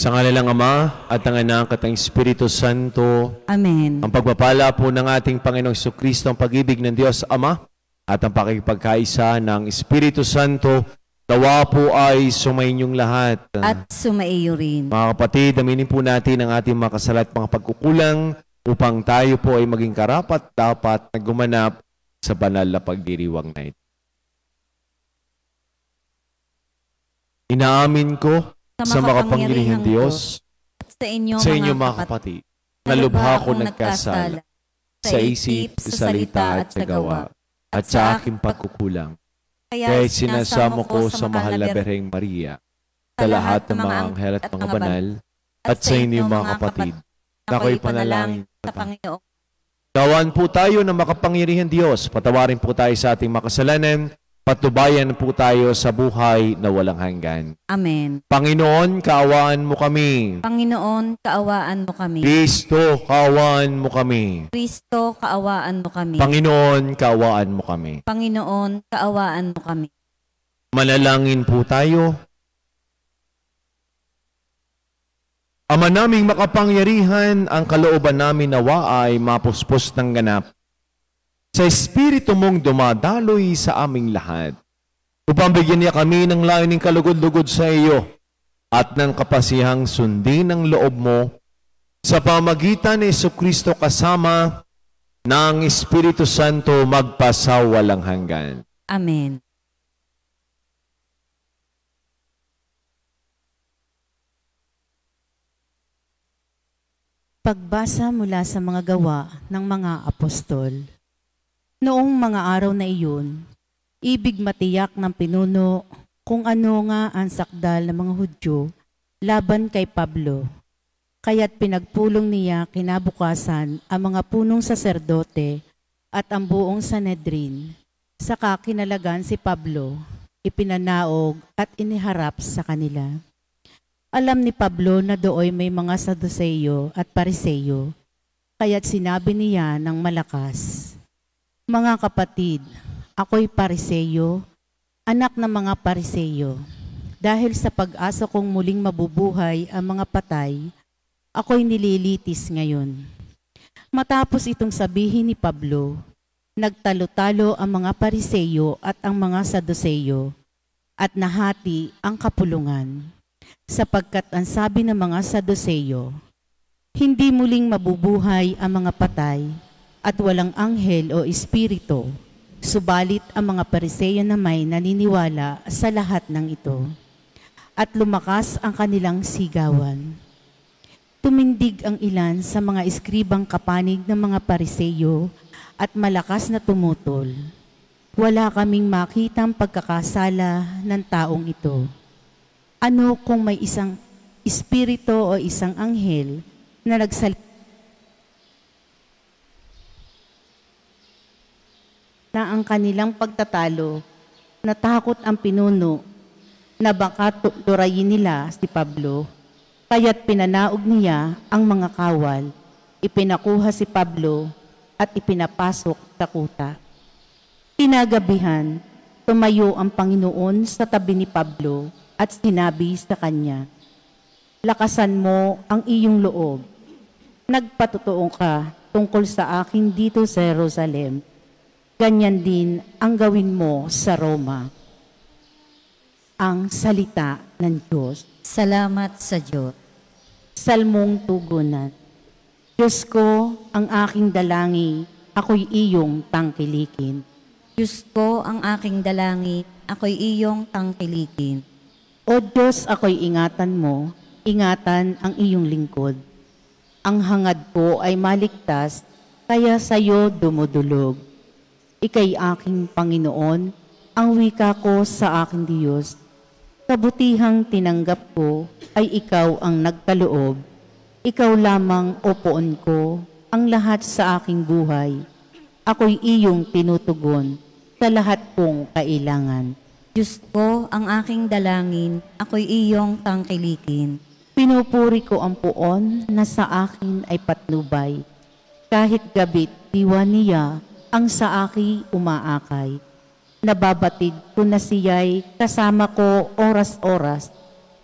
Sa ngalan ng Ama at ng Anak at ng Espiritu Santo. Amen. Ang pagpapala po ng ating Panginoong Jesucristo, ang pag-ibig ng Diyos Ama at ang pakikipagkaisa ng Espiritu Santo, nawa po ay sumainyong lahat. At sumaiyo rin. Mga kapatid, aminin po natin ang ating mga kasala at mga pagkukulang upang tayo po ay maging karapat-dapat na gumanap sa banal na pagdiriwang na ito. Inaamin ko sa makapangyarihang Diyos at sa inyo mga kapatid, na lubha ko nagkasala sa isip, sa salita at sa gawa, at sa aking pagkukulang. Kaya sinasamo ko sa mahal na Birheng Maria, sa lahat ng mga anghel at mga banal, at sa inyo mga kapatid, na ako'y panalangin sa Panginoon. Gawan po tayo ng makapangyarihang Diyos, patawarin po tayo sa ating makasalanan, patnubayan po tayo sa buhay na walang hanggan. Amen. Panginoon, kaawaan mo kami. Panginoon, kaawaan mo kami. Kristo, kaawaan mo kami. Kristo, kaawaan mo kami. Panginoon, kaawaan mo kami. Panginoon, kaawaan mo kami. Manalangin po tayo. Ama naming makapangyarihan, ang kalooban namin nawa ay mapuspos ng ganap sa Espiritu mong dumadaloy sa aming lahat, upang bigyan niya kami ng layuning kalugod-lugod sa iyo at ng kapasihang sundin ng loob mo sa pamagitan ni Jesucristo kasama ng Espiritu Santo magpasawalang hanggan. Amen. Pagbasa mula sa mga gawa ng mga apostol. Noong mga araw na iyon, ibig matiyak ng pinuno kung ano nga ang sakdal ng mga Hudyo laban kay Pablo. Kaya't pinagpulong niya kinabukasan ang mga punong saserdote at ang buong Sanhedrin. Saka kinalagan si Pablo, ipinanaog at iniharap sa kanila. Alam ni Pablo na dooy may mga Saduseyo at Pariseyo, kaya't sinabi niya ng malakas, "Mga kapatid, ako'y Pariseyo, anak ng mga Pariseyo. Dahil sa pag-asa kong muling mabubuhay ang mga patay, ako'y nililitis ngayon." Matapos itong sabihin ni Pablo, nagtalo-talo ang mga Pariseyo at ang mga Saduseyo, at nahati ang kapulungan. Sapagkat ang sabi ng mga Saduseyo, hindi muling mabubuhay ang mga patay, at walang anghel o espiritu, subalit ang mga Pariseyo na may naniniwala sa lahat ng ito. At lumakas ang kanilang sigawan. Tumindig ang ilan sa mga eskribang kapanig ng mga Pariseyo at malakas na tumutol. Wala kaming makitang pagkakasala ng taong ito. Ano kung may isang espiritu o isang anghel na nagsalita na ang kanilang pagtatalo, natakot ang pinuno na baka turayin nila si Pablo, kaya't pinanaog niya ang mga kawal, ipinakuha si Pablo at ipinapasok sa kuta. Kinagabihan, tumayo ang Panginoon sa tabi ni Pablo at sinabi sa kanya, "Lakasan mo ang iyong loob. Nagpatotoo ka tungkol sa akin dito sa Jerusalem. Ganyan din ang gawin mo sa Roma." Ang salita ng Diyos. Salamat sa Diyos. Salmong tugunan. Diyos ko, ang aking dalangin, ako'y iyong tangkilikin. Diyos ko, ang aking dalangin, ako'y iyong tangkilikin. O Diyos, ako'y ingatan mo, ingatan ang iyong lingkod. Ang hangad ko ay maligtas, kaya sa'yo dumudulog. Ika'y aking Panginoon, ang wika ko sa aking Diyos. Kabutihang tinanggap ko ay ikaw ang nagkaloob. Ikaw lamang o poon ko, ang lahat sa aking buhay. Ako'y iyong tinutugon sa lahat kong kailangan. Diyos ko, ang aking dalangin, ako'y iyong tangkilikin. Pinupuri ko ang poon na sa akin ay patnubay. Kahit gabit diwa niya, ang sa aki umaakay. Nababatid ko na siya'y kasama ko oras-oras.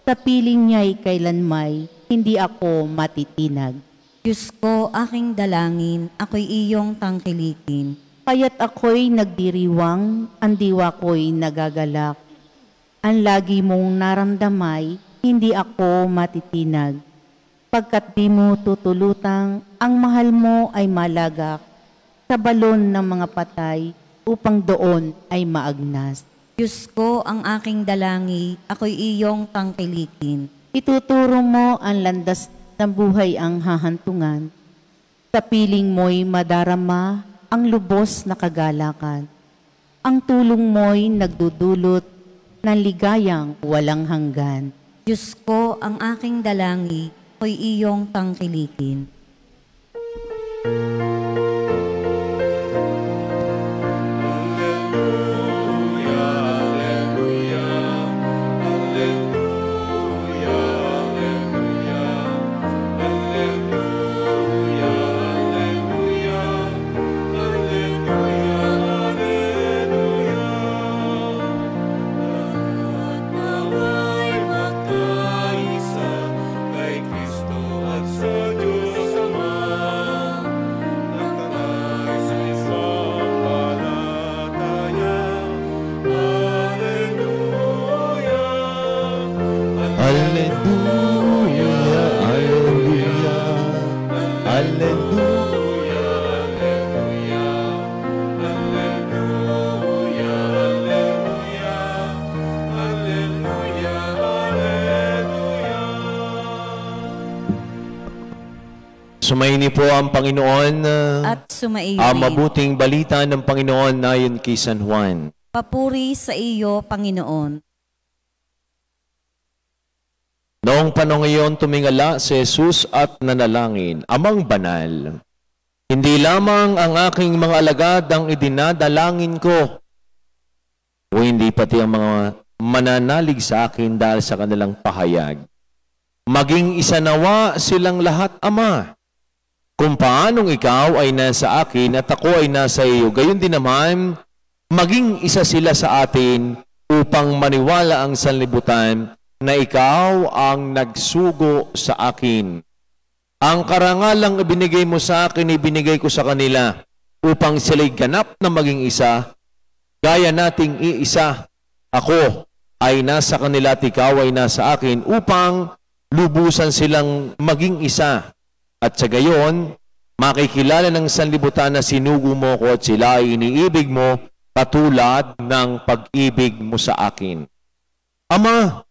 Sa piling niya'y kailanmay, hindi ako matitinag. Diyos ko, aking dalangin, ako'y iyong tangkilikin. Kaya't ako'y nagdiriwang, ang diwa ko'y nagagalak. Ang lagi mong naramdamay, hindi ako matitinag. Pagkat di mo tutulutang, ang mahal mo ay malagak sa balon ng mga patay upang doon ay maagnas. Diyos ko, ang aking dalangin, ako'y iyong tangkilikin. Ituturo mo ang landas ng buhay ang hahantungan. Sa piling mo'y madarama ang lubos na kagalakan. Ang tulong mo'y nagdudulot ng ligayang walang hanggan. Diyos ko, ang aking dalangin, ako'y iyong tangkilikin. Sumaini po ang Panginoon At sumaiyo ang rin. mabuting balita ng Panginoon ayon kay San Juan. Papuri sa iyo, Panginoon. Noong panahon ngayon tumingala si Jesus at nanalangin, Amang banal, hindi lamang ang aking mga alagad ang idinadalangin ko, o hindi pati ang mga mananalig sa akin dahil sa kanilang pahayag. Maging isa nawa silang lahat, Ama. Kung paanong ikaw ay nasa akin at ako ay nasa iyo, gayon din naman, maging isa sila sa atin upang maniwala ang sanlibutan na ikaw ang nagsugo sa akin. Ang karangalang ibinigay mo sa akin, ibinigay ko sa kanila upang sila'y ganap na maging isa, gaya nating iisa. Ako ay nasa kanila at ikaw ay nasa akin upang lubusan silang maging isa. At sa gayon, makikilala ng sanlibutan na sinugo mo ko at sila ay iniibig mo katulad ng pag-ibig mo sa akin. Ama,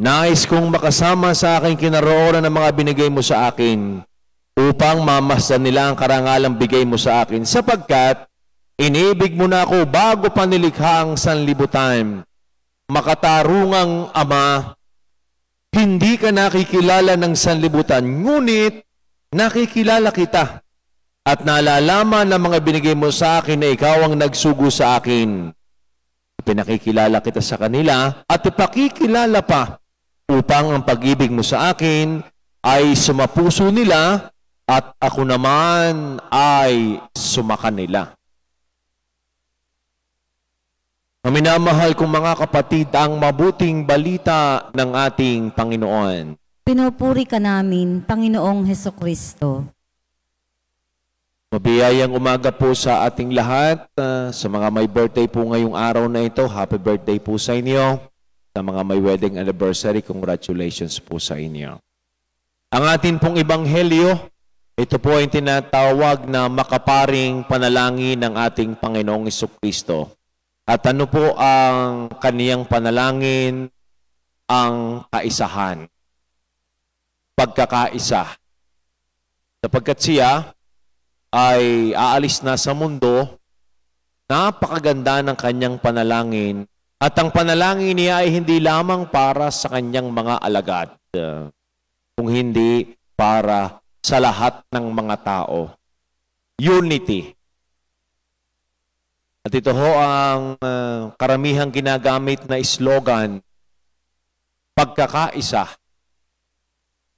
nais kong makasama sa aking kinaroonan ng mga binigay mo sa akin upang mamasdan nila ang karangalang bigay mo sa akin sapagkat inibig mo na ako bago pa nilikha ang sanlibutan. Makatarungang Ama, hindi ka nakikilala ng sanlibutan, ngunit nakikilala kita at nalalaman ng mga binigay mo sa akin na ikaw ang nagsugo sa akin. Pinakikilala kita sa kanila at ipakikilala pa upang ang pag-ibig mo sa akin ay sumapuso nila at ako naman ay sumakanila. Ang minamahal kong mga kapatid, ang mabuting balita ng ating Panginoon. Pinupuri ka namin, Panginoong Hesukristo. Mabiyayang umaga po sa ating lahat. Sa mga may birthday po ngayong araw na ito, happy birthday po sa inyo. Sa mga may wedding anniversary, congratulations po sa inyo. Ang atin pong ebanghelyo, ito po ay tinatawag na makaparing panalangin ng ating Panginoong Hesukristo. At ano po ang kaniyang panalangin? Ang kaisahan. Pagkakaisa. Sapagkat siya ay aalis na sa mundo, napakaganda ng kanyang panalangin. At ang panalangin niya ay hindi lamang para sa kanyang mga alagad, kung hindi para sa lahat ng mga tao. Unity. At ito ho ang karamihang ginagamit na slogan, pagkakaisa,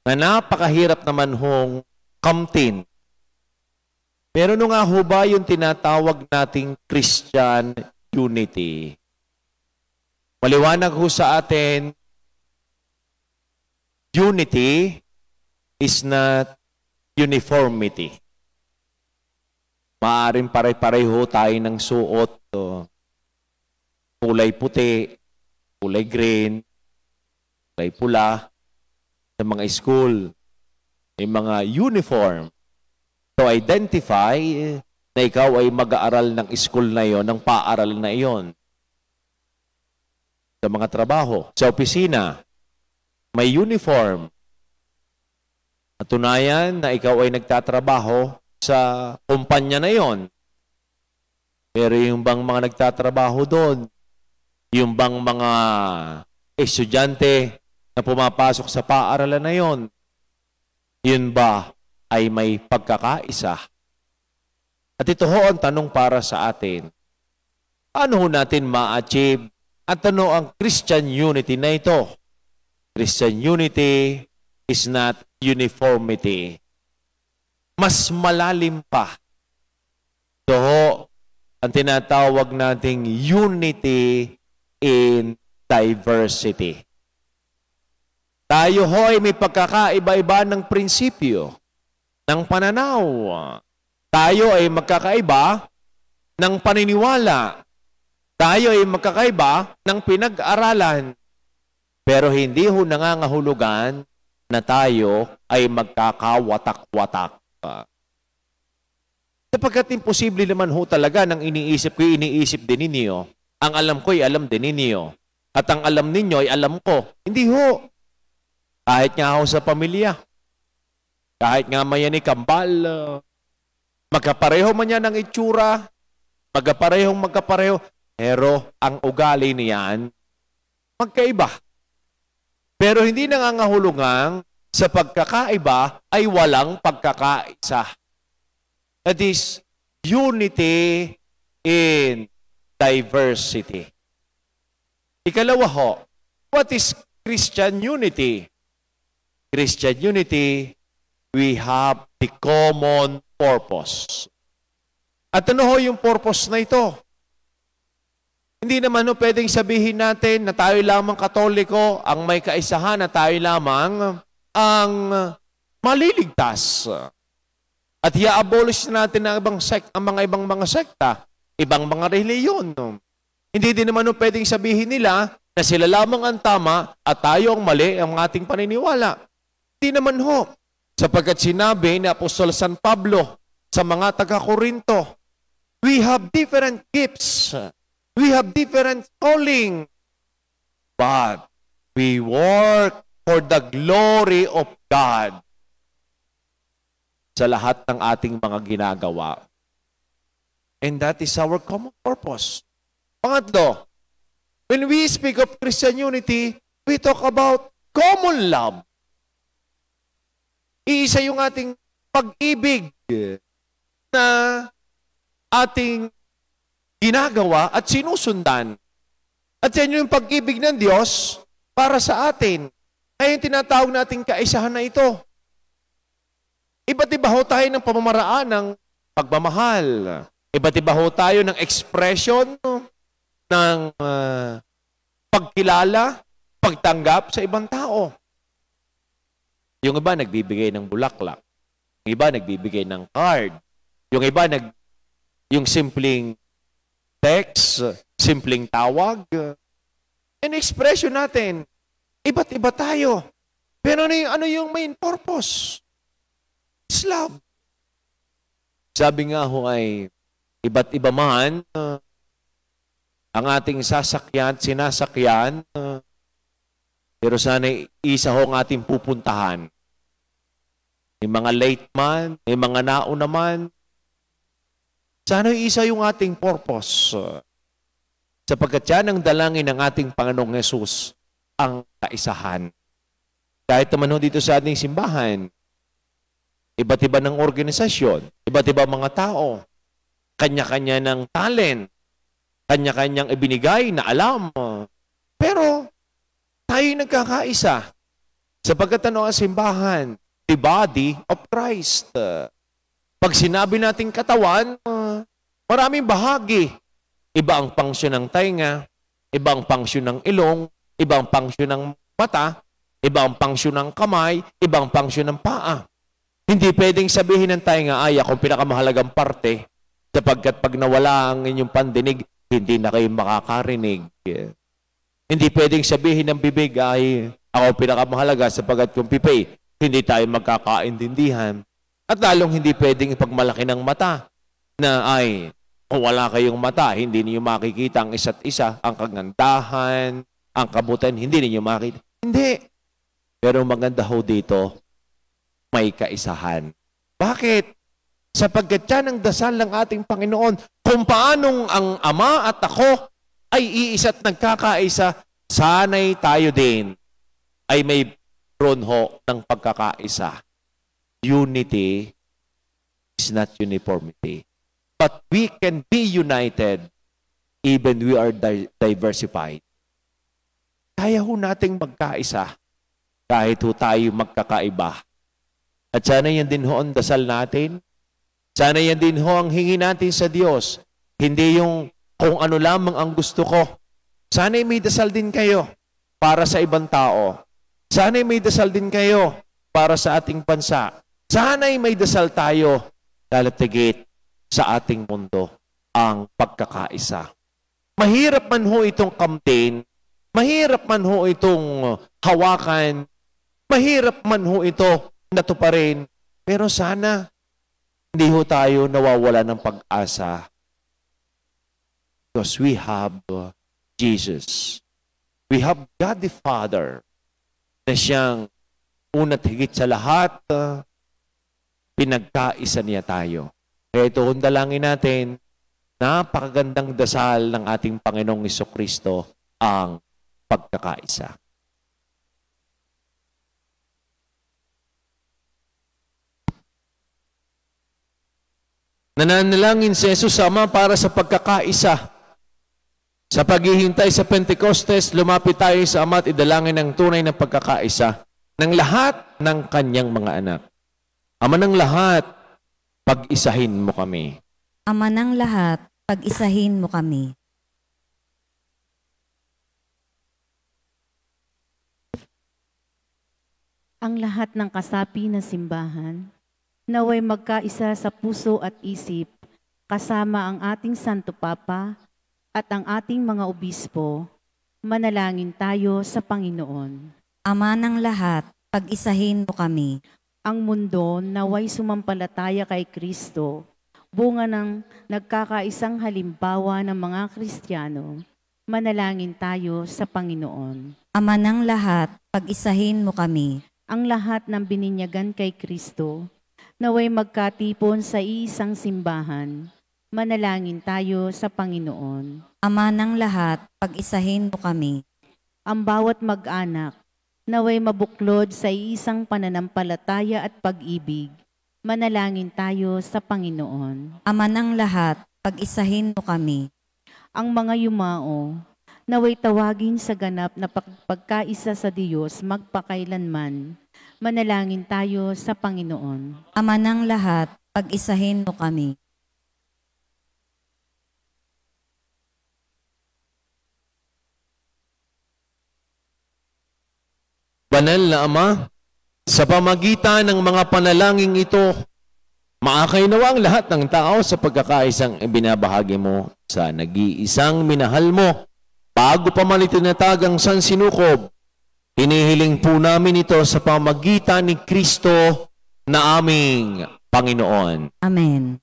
na napakahirap naman hong kamtin. Pero nung nga ho ba yung tinatawag nating Christian unity? Maliwanag ho sa atin unity is not uniformity. Maaring pare-pareho tayo ng suot. Kulay puti, kulay green, kulay pula sa mga school. May mga uniform to identify na ikaw ay mag-aaral ng school na iyon, ng paaralan na iyon. Sa mga trabaho, sa opisina, may uniform. Natunayan na ikaw ay nagtatrabaho sa kumpanya na iyon. Pero yung bang mga nagtatrabaho doon, yung bang mga estudyante na pumapasok sa paaralan na iyon, yun ba ay may pagkakaisa? At ito ho ang tanong para sa atin. Paano ho natin ma-achieve at ano ang Christian unity na ito? Christian unity is not uniformity. Mas malalim pa. Ito ho ang tinatawag nating unity in diversity. Tayo ho ay may pagkakaiba-iba ng prinsipyo, ng pananaw. Tayo ay magkakaiba ng paniniwala. Tayo ay magkakaiba ng pinag-aralan. Pero hindi ho nangangahulugan na tayo ay magkakawatak-watak. Sapagkat imposible naman ho talaga ng iniisip ko, iniisip din ninyo. Ang alam ko ay alam din ninyo. At ang alam ninyo ay alam ko. Hindi ho. Kahit nga ho sa pamilya. Kahit nga mayan ni kambal, magkapareho man yan ang itsura, magkapareho, pero ang ugali niyan, magkaiba. Pero hindi nangangahulugang sa pagkakaiba ay walang pagkakaisa. That is unity in diversity. Ikalawa ho, what is Christian unity? Christian unity, we have the common purpose. At ano ho yung purpose na ito? Hindi naman ho pwedeng sabihin natin na tayo lamang Katoliko ang may kaisahan na tayo lamang ang maliligtas. At i-abolish natin ang mga ibang mga sekta, ibang mga reliyon. Hindi din naman ho pwedeng sabihin nila na sila lamang ang tama at tayo ang mali ang ating paniniwala. Hindi naman ho. Sapagkat sinabi ni Apostol San Pablo sa mga taga-Korinto, we have different gifts. We have different calling. But we work for the glory of God sa lahat ng ating mga ginagawa. And that is our common purpose. Pangatlo, when we speak of Christian unity, we talk about common love. Iisa yung ating pag-ibig na ating ginagawa at sinusundan. At yan yung pag-ibig ng Diyos para sa atin. Ay yung tinatawag nating kaisahan na ito. Iba't iba ho tayo ng pamamaraan ng pagmamahal. Iba't iba ho tayo ng expression ng pagkilala, pagtanggap sa ibang tao. Yung iba nagbibigay ng bulaklak. Yung iba nagbibigay ng card. Yung iba yung simpleng text, simpleng tawag. Yung expression natin, iba't iba tayo. Pero ano yung main purpose? It's love. Sabi nga ho ay, iba't iba man ang ating sasakyan, sinasakyan, pero sana isa ho ang ating pupuntahan. May mga late man, may mga nauna man. Sana isa yung ating purpose. Sapagkat yan ang dalangin ng ating Panginoong Yesus, ang kaisahan. Kahit naman ho dito sa ating simbahan, iba't iba ng organisasyon, iba't iba mga tao, kanya-kanya ng talent, kanya-kanyang ibinigay na alam. Pero tayo'y nagkakaisa. Sapagkat ano ang simbahan? The body of Christ. Pag sinabi nating katawan, maraming bahagi. Iba ang pangsyon ng tainga, iba ang pangsyon ng ilong, iba ang pangsyon ng mata, Ibang pangsyon ng kamay, ibang pangsyon ng paa. Hindi pwedeng sabihin ng tainga, ay, ako pinakamahalagang parte, sapagkat pag nawala ang inyong pandinig, hindi na kayo makakarinig. Hindi pwedeng sabihin ng bibig, ay, ako pinakamahalaga, sapagkat kung pipay, hindi tayo magkakaintindihan. At lalong hindi pwedeng ipagmalaki ng mata, na ay, kung wala kayong mata, hindi niyo makikita ang isa't isa, ang kagandahan, ang kabutan, hindi niyo makikita. Hindi. Pero maganda ho dito, may kaisahan. Bakit? Sapagkat yan ang dasal ng ating Panginoon. Kung paanong ang Ama at ako ay iisa't nagkakaisa, sanay tayo din ay may ho ng pagkakaisa. Unity is not uniformity. But we can be united even we are diversified. Kaya ho nating magkaisa kahit ho tayo magkakaiba. At sana yan din ho ang dasal natin. Sana yan din ho ang hingi natin sa Diyos. Hindi yung kung ano lamang ang gusto ko. Sana may dasal din kayo para sa ibang tao. Sana may dasal din kayo para sa ating bansa. Sana may dasal tayo lalatigit sa ating mundo ang pagkakaisa. Mahirap man ho itong campaign, mahirap man ho itong hawakan, mahirap man ho ito natuparin, pero sana hindi ho tayo nawawala ng pag-asa. Because we have Jesus. We have God the Father na siyang una't higit sa lahat, pinagkaisa niya tayo. Kaya ito ang dalangin natin, napakagandang dasal ng ating Panginoong Jesucristo ang pagkakaisa. Nananalangin si Jesus Ama para sa pagkakaisa. Sa paghihintay sa Pentecostes, lumapit tayo sa Ama at idalangin ang tunay na pagkakaisa ng lahat ng kanyang mga anak. Ama ng lahat, pag-isahin mo kami. Ama ng lahat, pag-isahin mo kami. Ang lahat ng kasapi na simbahan, naway magkaisa sa puso at isip, kasama ang ating Santo Papa at ang ating mga obispo, manalangin tayo sa Panginoon. Ama ng lahat, pag-isahin mo kami. Ang mundo naway sumampalataya kay Kristo, bunga ng nagkakaisang halimbawa ng mga Kristiyano, manalangin tayo sa Panginoon. Ama ng lahat, pag-isahin mo kami. Ang lahat ng bininyagan kay Kristo, naway magkatipon sa isang simbahan, manalangin tayo sa Panginoon. Ama ng lahat, pag-isahin mo kami. Ang bawat mag-anak, naway mabuklod sa isang pananampalataya at pag-ibig, manalangin tayo sa Panginoon. Ama ng lahat, pag-isahin mo kami. Ang mga yumao, naway tawagin sa ganap na pagkaisa sa Diyos magpakailanman, manalangin tayo sa Panginoon. Ama ng lahat, pag-isahin mo kami. Banal na Ama, sa pamagitan ng mga panalangin ito, maakay nawa ang lahat ng tao sa pagkakaisang ibinabahagi mo sa nag-iisang minahal mo. Bago pa man itinatag ang sansinukob, hinihiling po namin ito sa pamagitan ni Kristo na aming Panginoon. Amen.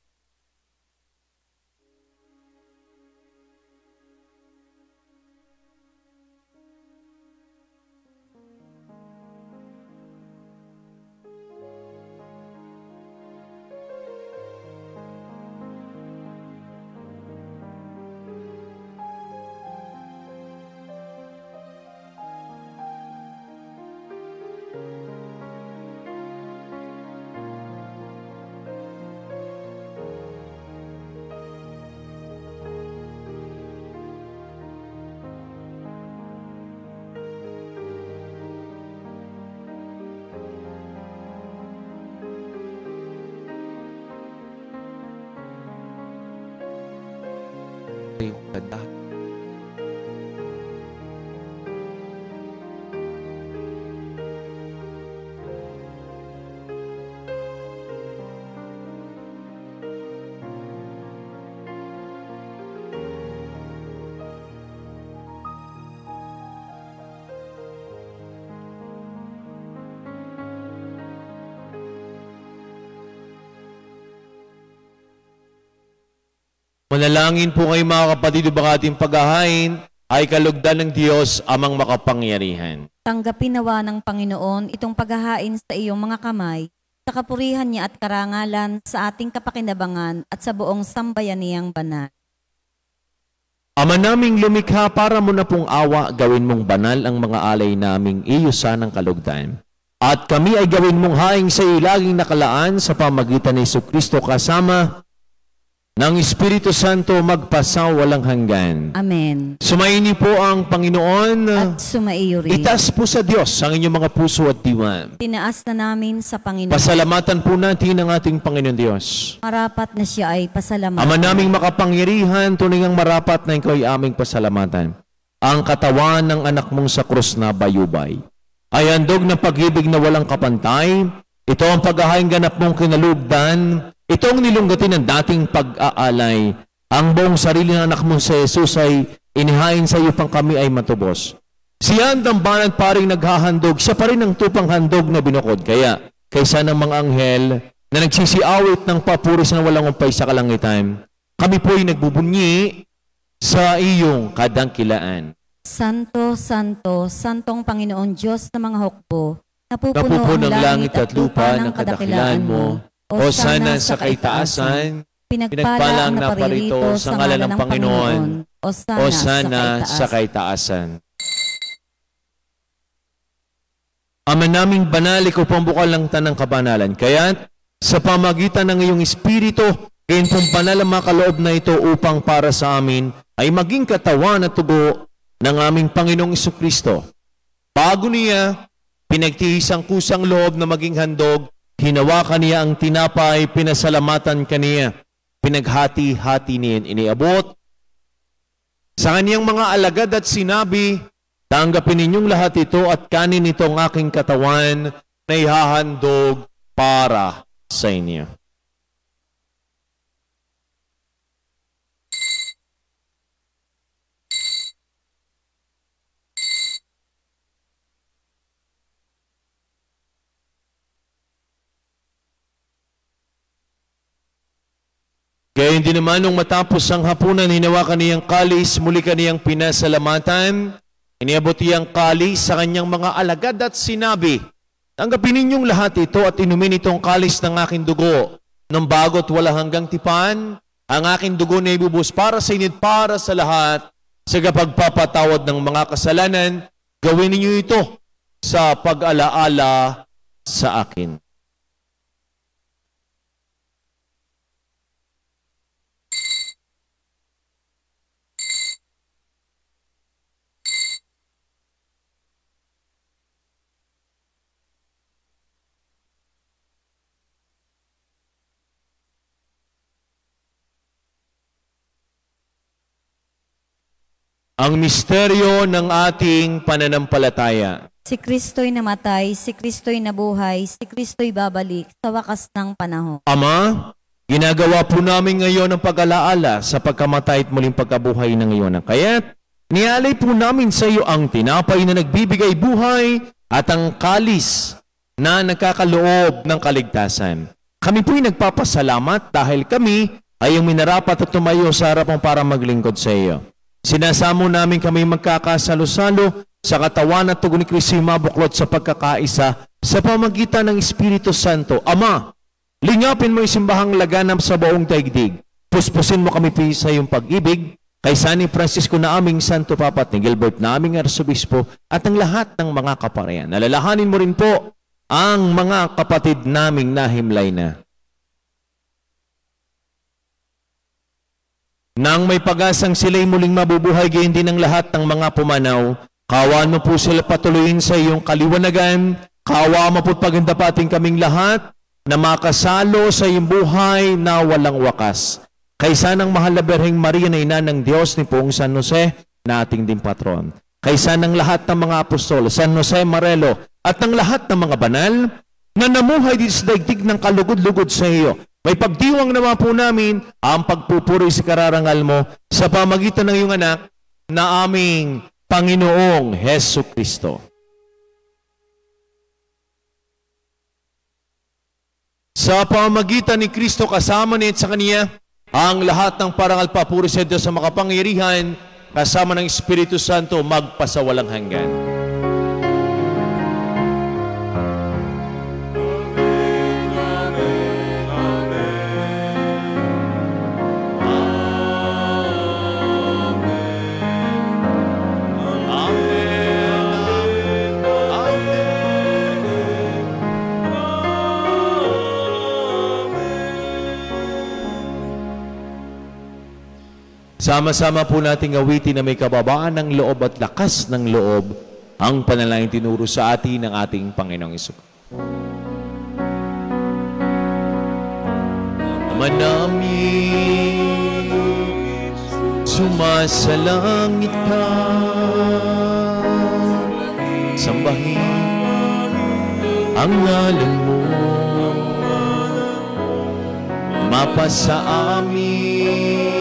Yung ganda. Manalangin po kayo mga kapatid, baka ating paghahain ay kalugdan ng Diyos amang makapangyarihan. Tanggapin nawa ng Panginoon itong paghahain sa iyong mga kamay, sa kapurihan niya at karangalan sa ating kapakinabangan at sa buong sambayaniyang banal. Ama naming lumikha, para mo na pong awa, gawin mong banal ang mga alay naming iyo sanang kalugdan. At kami ay gawin mong haing sa iyo laging nakalaan sa pamagitan ni Jesucristo kasama ng Espiritu Santo magpasawalang hanggan. Amen. Sumaini po ang Panginoon. At sumaiyo rin. Itaas po sa Diyos ang inyong mga puso at diwa. Tinaas na namin sa Panginoon. Pasalamatan po natin ang ating Panginoon Diyos. Marapat na siya ay pasalamatan. Ama naming makapangyarihan, tunay ngang marapat na ikaw ay aming pasalamatan. Ang katawan ng anak mong sa krus na bayubay ay handog na pag-ibig na walang kapantay. Ito ang paghahaing ganap mong kinalugdan. Ito ang nilunggatin ng dating pag-aalay. Ang buong sarili ng anak mong sa Jesus ay inihain sa iyo pang kami ay matubos. Siya ang tambalan paring naghahandog. Siya pa rin ang tupang handog na binukod. Kaya, kaysa ng mga anghel na nagsisiawit ng papuris na walang umpay sa kalangitan, kami po ay nagbubunyi sa iyong kadangkilaan. Santo, Santo, Santong Panginoon Diyos ng mga hukbo, napupuno Napupuno ang ng langit at lupa ng kadakilaan mo. O sana sa kaitaasan, pinagpalang na parito sa ngalan ng Panginoon. O sana sa kaitaasan. Ama naming banal, ikaw pambukal ng tanang kabanalan. Kaya't sa pamagitan ng iyong Espiritu, gayon pong banal ang mga kaloob na ito upang para sa amin ay maging katawan at tugo ng aming Panginoong Jesucristo. Bago niya, pinagtihisang kusang loob na maging handog, hinawakan niya ang tinapay, pinasalamatan kaniya, pinaghati-hati niya, iniabot sa kaniyang mga alagad at sinabi, tanggapin ninyong lahat ito at kanin ito ang aking katawan na ihahandog para sa inyo. Kaya hindi naman nung matapos ang hapunan, hinawakan niyang kalis, muli kaniyang pinasalamatan, iniabot niyang kalis sa kanyang mga alagad at sinabi, tanggapin ninyong lahat ito at inumin itong kalis ng aking dugo, ng bago't wala hanggang tipan, ang aking dugo na ibubus para sa inyo, para sa lahat, sa kapagpapatawad ng mga kasalanan, gawin ninyo ito sa pag-alaala sa akin. Ang misteryo ng ating pananampalataya. Si Kristo'y namatay, si Kristo'y nabuhay, si Kristo'y babalik sa wakas ng panahon. Ama, ginagawa po namin ngayon ang pag-alaala sa pagkamatay at muling pagkabuhay ng iyon. Kaya't nialay po namin sa iyo ang tinapay na nagbibigay buhay at ang kalis na nagkakaloob ng kaligtasan. Kami po'y nagpapasalamat dahil kami ay yung minarapat at tumayo sa harapan para maglingkod sa iyo. Sinasamo namin kami magkakasalo-salo sa katawan at tugo ni Kristo mabuklod sa pagkakaisa sa pamagitan ng Espiritu Santo. Ama, lingapin mo yung simbahang laganap sa buong daigdig. Puspusin mo kami sa iyong pag-ibig, kay San Francisco na aming Santo Papa at ni Gilbert na aming Arsobispo at ang lahat ng mga kaparian. Nalalahanin mo rin po ang mga kapatid naming nahimlay na. Nang may pag-asang sila'y muling mabubuhay, gayon din ang lahat ng mga pumanaw, kaawaan mo po sila patuloyin sa iyong kaliwanagan, kaawaan mo po't pagandapatin kaming lahat na makasalo sa iyong buhay na walang wakas. Kaysa ng mahal na Birheng Maria na ina ng Diyos ni Poong San Jose na ating din patron. Kaysa ng lahat ng mga apostol, San Jose Marelo at ng lahat ng mga banal na namuhay dito sa daigdig ng kalugod-lugod sa iyo. May pagdiwang naman po namin ang pagpupuri sa kararangal mo sa pamagitan ng iyong anak na aming Panginoong Hesu Kristo. Sa pamagitan ni Kristo kasama niya at sa Kaniya, Ang lahat ng parangal papuri sa Diyos sa makapangyarihan, kasama ng Espiritu Santo, magpasawalang hanggan. Sama-sama po nating awitin na may kababaan ng loob at lakas ng loob ang panalangin tinuro sa atin ng ating Panginoong Hesus. Ama namin, sumasalangit ka, sambahin ang ngalan mo, mapasa amin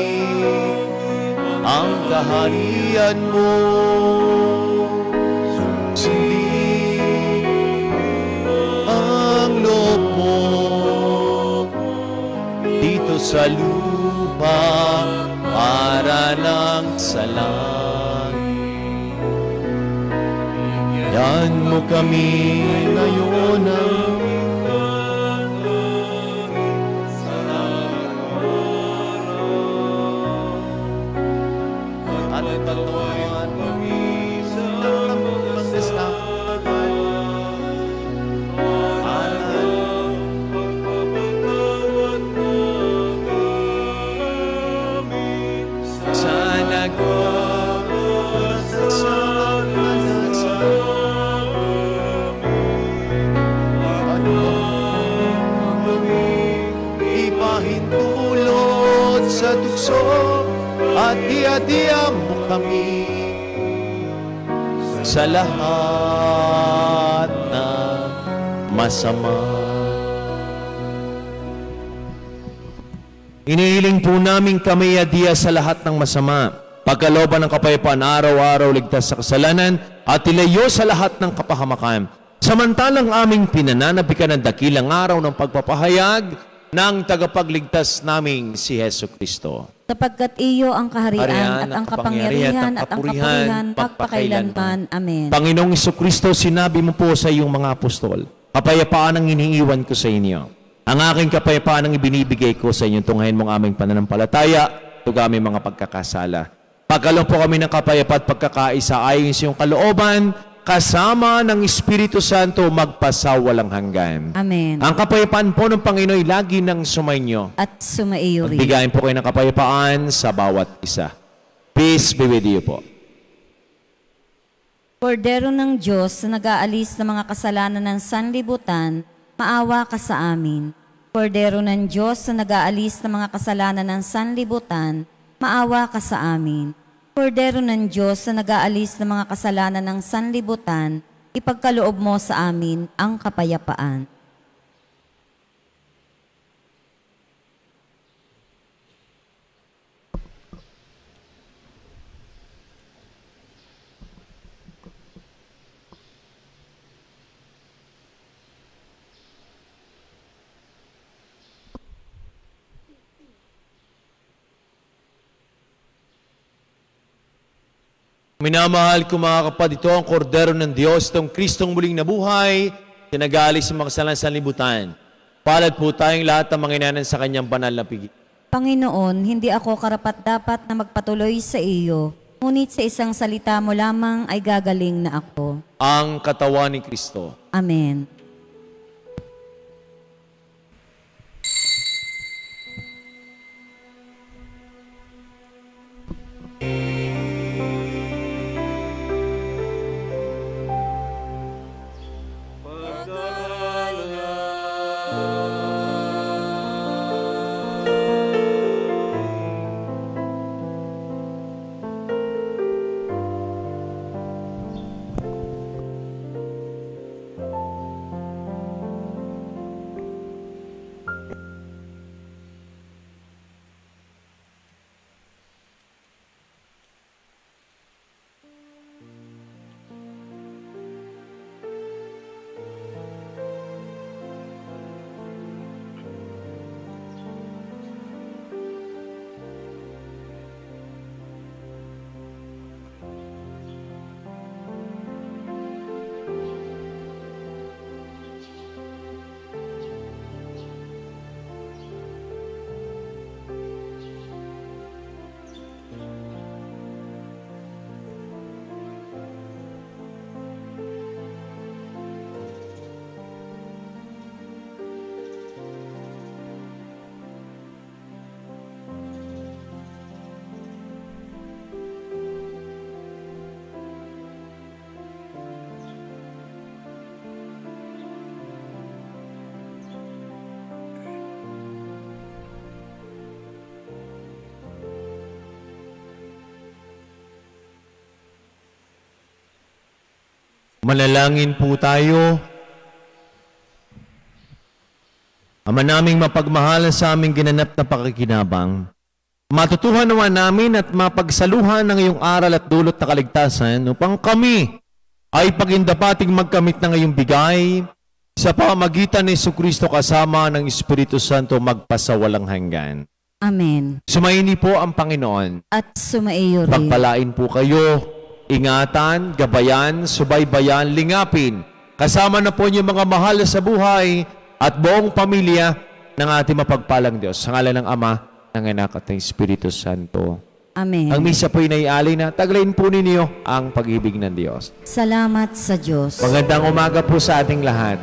ang kaharian mo, sundin ang loob mo dito sa lupa para ng sa langit. Yan mo kami ngayon ang patutuan kami sa pagkasalanan, aral pagpapatawad namin sa nagkakasalan sa amin. Kami ipahintulot sa tukso at diya-diya mo kami sa lahat na masama. Inihiling po namin kami adiya sa lahat ng masama, pagkalooban ng kapayapaan araw-araw, ligtas sa kasalanan at ilayo sa lahat ng kapahamakan. Samantalang aming pinananabikan ang dakilang araw ng pagpapahayag ng tagapagligtas naming si Hesus Kristo. Sapagkat iyo ang kaharian at ang kapangyarihan at ang kapurihan magpakailanman. Amen. Panginoong Jesucristo, sinabi mo po sa iyong mga apostol, kapayapaan ang iniiwan ko sa inyo. Ang aking kapayapaan ang ibinibigay ko sa inyo. Tunghayin mong aming pananampalataya, tug aming mga pagkakasala. Pagkaloob po kami ng kapayapa at pagkakaisa ayon sa iyong kalooban, kasama ng Espiritu Santo magpasawalang hanggan. Amen. Ang kapayapaan po ng Panginoon ay lagi nang sumaiyo. At sumaiyo rin. Magbigayin po kayo ng kapayapaan sa bawat isa. Peace be with you po. Kordero ng Diyos na nag-aalis ng mga kasalanan ng sanlibutan, maawa ka sa amin. Kordero ng Diyos na nag-aalis ng mga kasalanan ng sanlibutan, maawa ka sa amin. Kordero ng Diyos na nag-aalis ng mga kasalanan ng sanlibutan, ipagkaloob mo sa amin ang kapayapaan. Minamahal ko mga kapatid, ito ang kordero ng Diyos, itong Kristong muling nabuhay, tinagalis sa mga kasalanan sa libutan. Palad po tayong lahat ng mga inanan sa kanyang banal na piging. Panginoon, hindi ako karapat-dapat na magpatuloy sa iyo, ngunit sa isang salita mo lamang ay gagaling na ako. Ang katawan ni Kristo. Amen. Manalangin po tayo. Ama naming mapagmahal sa aming ginanap na pakikinabang, matutuhan naman namin at mapagsaluhan ng iyong aral at dulot na kaligtasan upang kami ay pagindapating magkamit ng iyong bigay sa pamamagitan ni Jesucristo kasama ng Espiritu Santo magpasawalang hanggan. Amen. Sumaini po ang Panginoon. At sumaiyo rin. Pagpalain po kayo, ingatan, gabayan, subaybayan, lingapin. Kasama na po niyo mga mahal sa buhay at buong pamilya ng ating mapagpalang Diyos. Sa ngalan ng Ama, ng Anak at ng Espiritu Santo. Amen. Ang misa po'y naialay na. Taglayin po ninyo ang pag-ibig ng Diyos. Salamat sa Diyos. Magandang umaga po sa ating lahat.